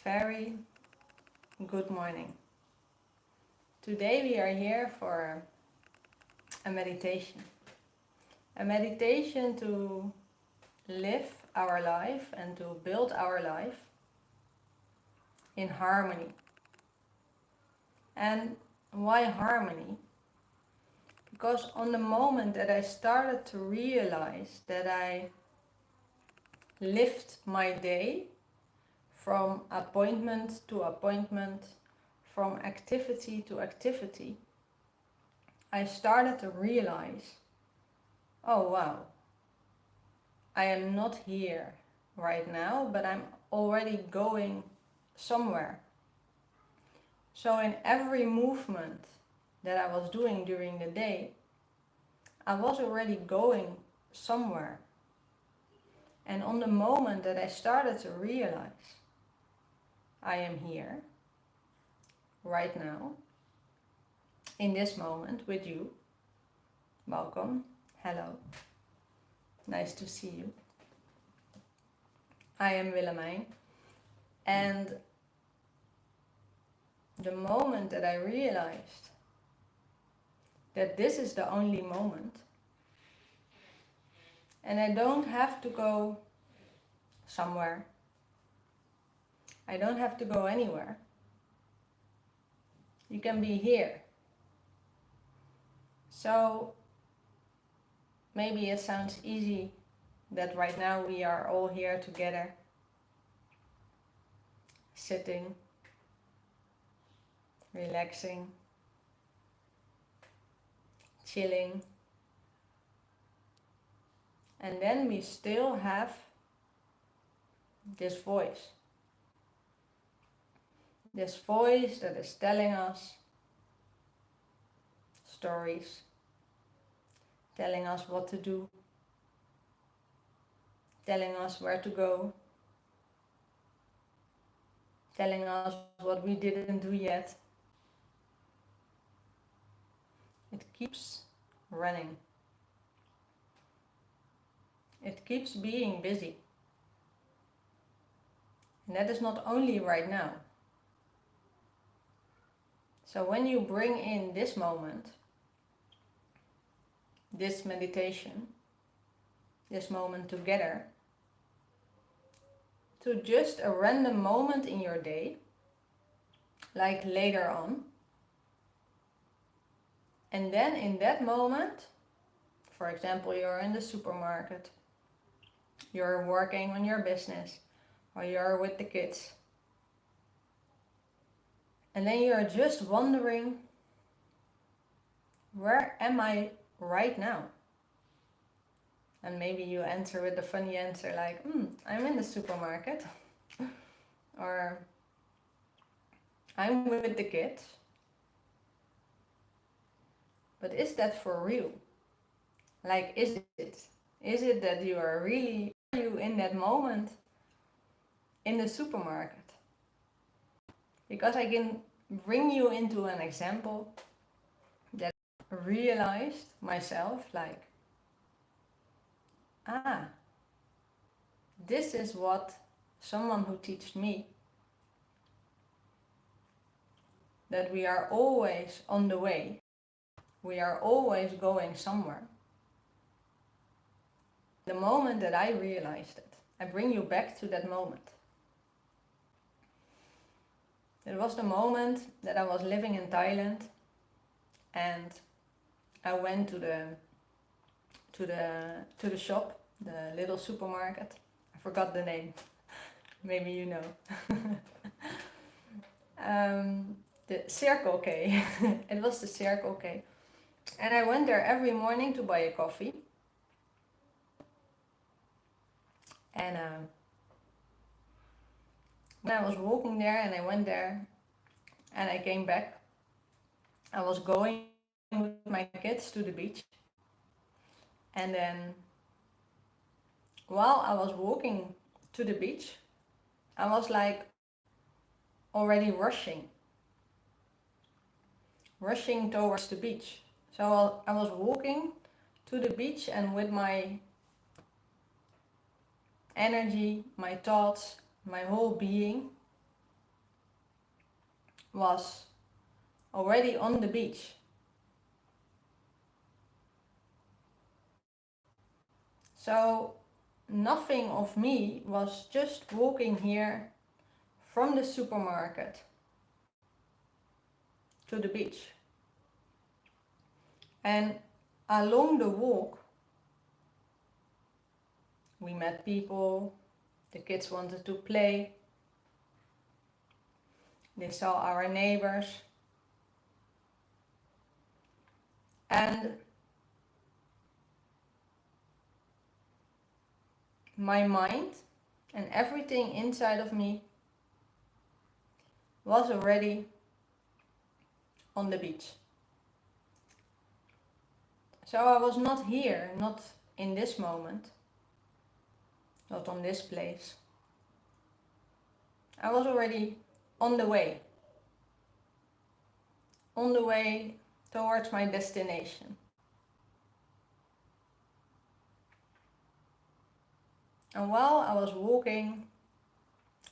very good morning. Today we are here for a meditation. A meditation to live our life and to build our life in harmony. And why harmony? Because on the moment that I started to realize that I lived my day from appointment to appointment, from activity to activity, I started to realize, oh wow, I am not here right now, but I'm already going somewhere. So in every movement that I was doing during the day, I was already going somewhere. And on the moment that I started to realize, I am here right now, in this moment with you. Welcome, hello, nice to see you. I am Willemijn, and the moment that I realized that this is the only moment, and I don't have to go somewhere, I don't have to go anywhere. You can be here. So maybe it sounds easy that right now we are all here together, sitting, relaxing, chilling. And then we still have this voice. This voice that is telling us stories, telling us what to do, telling us where to go, telling us what we didn't do yet. It keeps running. It keeps being busy. And that is not only right now. So when you bring in this moment, this meditation, this moment together, to just a random moment in your day, like later on, and then in that moment, for example, you're in the supermarket, you're working on your business, or you're with the kids, and then you're just wondering, where am I right now? And maybe you answer with a funny answer like, I'm in the supermarket, or I'm with the kids. But is that for real? Like, is it? Is it that you are really in that moment in the supermarket? Because I can bring you into an example that I realized myself, like, this is what someone who teaches me, that we are always on the way, we are always going somewhere. The moment that I realized it, I bring you back to that moment. It was the moment that I was living in Thailand, and I went to the shop, the little supermarket. I forgot the name. Maybe you know. The Circle K. It was the Circle K. And I went there every morning to buy a coffee. And when I was walking there and I went there and I came back, I was going with my kids to the beach. And then while I was walking to the beach, I was like already rushing towards the beach. So I was walking to the beach, and with my energy, my thoughts, my whole being, was already on the beach. So nothing of me was just walking here from the supermarket to the beach. And along the walk, we met people, the kids wanted to play, they saw our neighbors, and my mind and everything inside of me was already on the beach. So I was not here, not in this moment, not on this place. I was already on the way towards my destination. And while I was walking,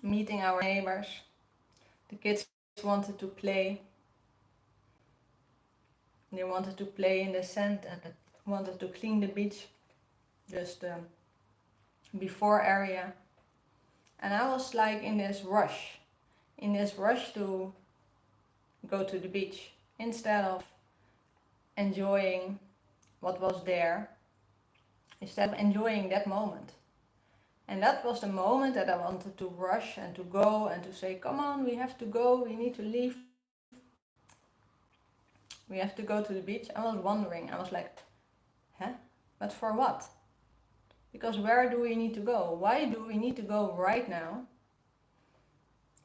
meeting our neighbors, the kids wanted to play. They wanted to play in the sand and wanted to clean the beach, just the before area. And I was like in this rush to go to the beach instead of enjoying what was there, instead of enjoying that moment. And that was the moment that I wanted to rush and to go and to say, come on, we have to go, we need to leave. We have to go to the beach. I was wondering, I was like, huh? But for what? Because where do we need to go? Why do we need to go right now,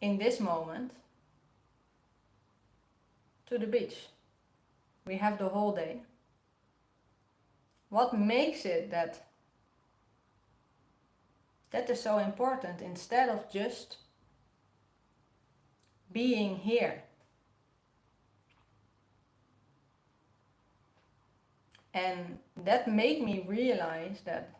in this moment, to the beach? We have the whole day. What makes it that is so important instead of just being here? And that made me realize that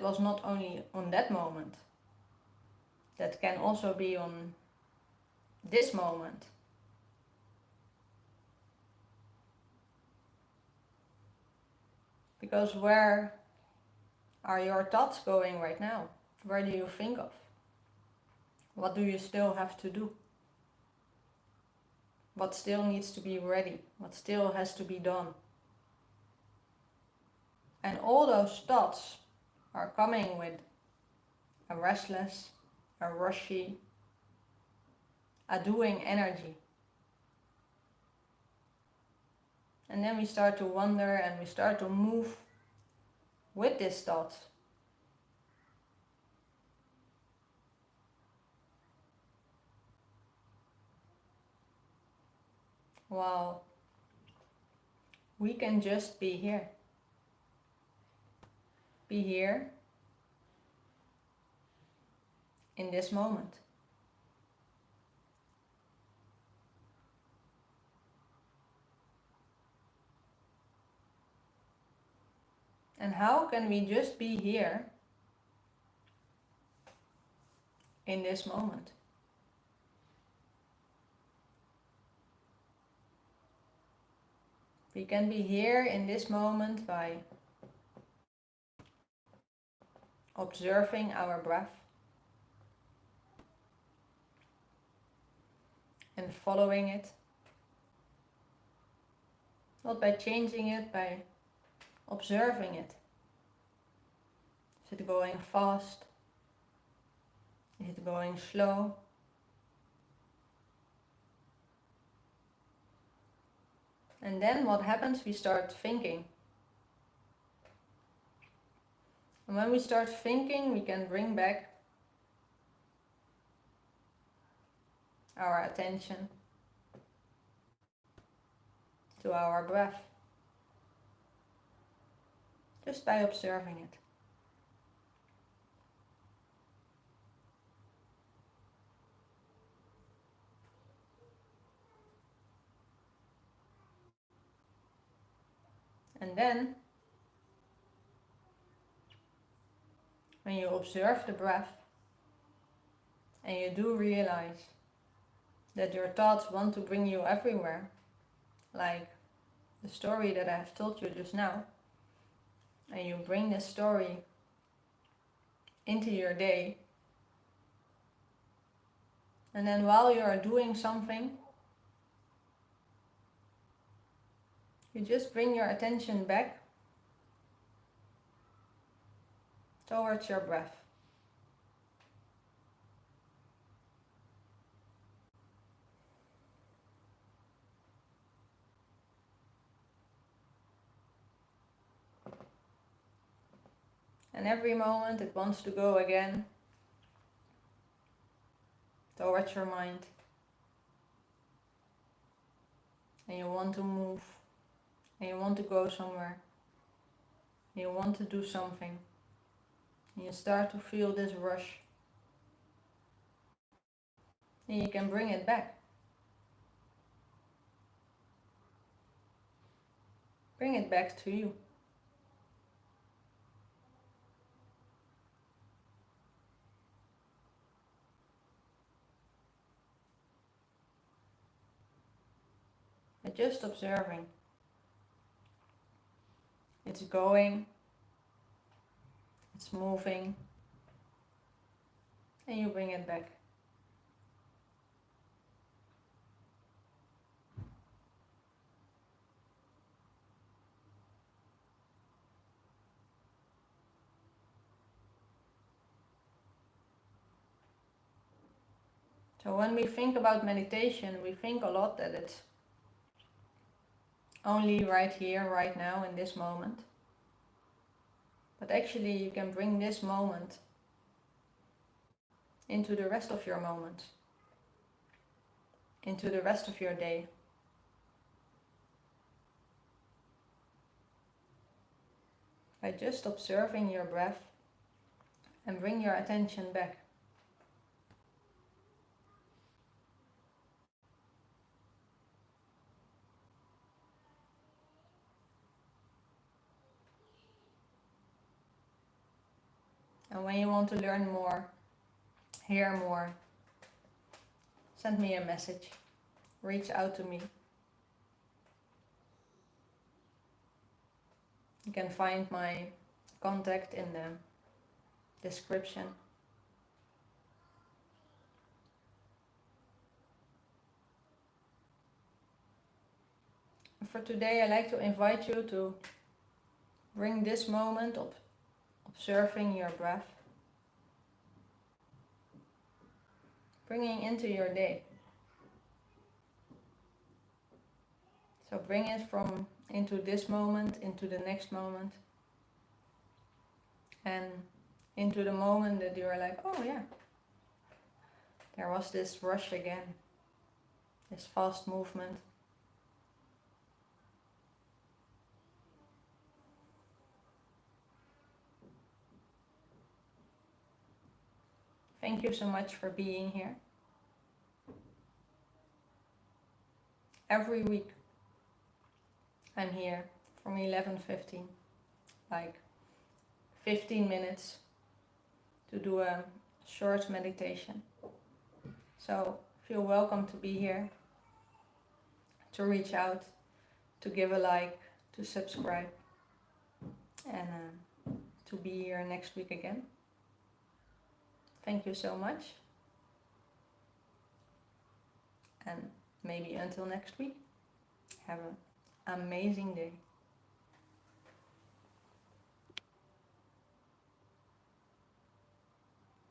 was not only on that moment, that can also be on this moment. Because where are your thoughts going right now? Where do you think of? What do you still have to do? What still needs to be ready? What still has to be done? And all those thoughts are coming with a restless, a rushy, a doing energy. And then we start to wonder and we start to move with this thought. While we can just be here. Be here in this moment. And how can we just be here in this moment? We can be here in this moment by observing our breath and following it. Not by changing it, by observing it. Is it going fast? Is it going slow? And then what happens? We start thinking. And when we start thinking, we can bring back our attention to our breath. Just by observing it. And then, when you observe the breath and you do realize that your thoughts want to bring you everywhere, like the story that I have told you just now, and you bring this story into your day, and then while you are doing something, you just bring your attention back towards your breath. And every moment it wants to go again towards your mind. And you want to move. And you want to go somewhere. And you want to do something. And you start to feel this rush. And you can bring it back. Bring it back to you. But just observing. It's going. It's moving. And you bring it back. So when we think about meditation, we think a lot that it's only right here, right now, in this moment. But actually you can bring this moment into the rest of your moments, into the rest of your day. By just observing your breath and bring your attention back. And when you want to learn more, hear more, send me a message, reach out to me. You can find my contact in the description. For today, I'd like to invite you to bring this moment of observing your breath, bringing into your day. So bring it from into this moment, into the next moment, and into the moment that you are like, oh yeah, there was this rush again, this fast movement. Thank you so much for being here. Every week I'm here from 11:15, like 15 minutes to do a short meditation. So feel welcome to be here, to reach out, to give a like, to subscribe, and to be here next week again. Thank you so much, and maybe until next week, have an amazing day.